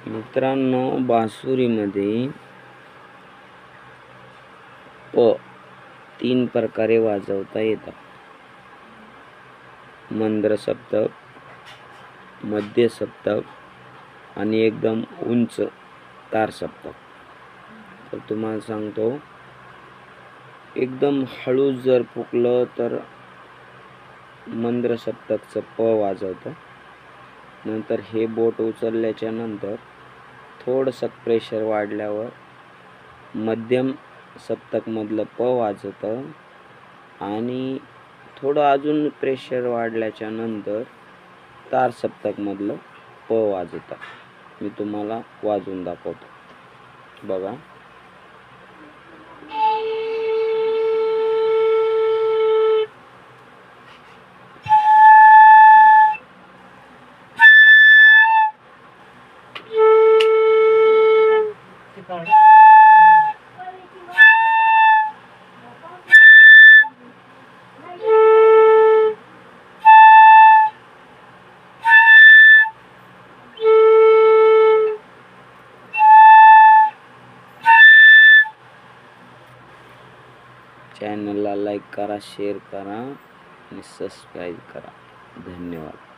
मित्रांनो, बासुरीमध्ये प 3 प्रकारे वाजवता येतात. मंद्र सप्तक, मध्य सप्तक आणि एकदम उंच तार सप्तक. तर तुम्हाला सांगतो, एकदम हळू जर फुकलं तर मंद्र सप्तकचं प वाजवतं. नंतर हे बोट उचलल्याच्या नंतर थोडंसं प्रेशर वाढल्यावर मध्यम सप्तकमधलं प वाजतं आणि थोडं अजून प्रेशर वाढल्याच्या नंतर तार सप्तकमधलं प वाजतं. मी तुम्हाला वाजवून दाखवतो, बघा. चॅनलला लाईक करा, शेअर करा आणि सबस्क्राईब करा. धन्यवाद.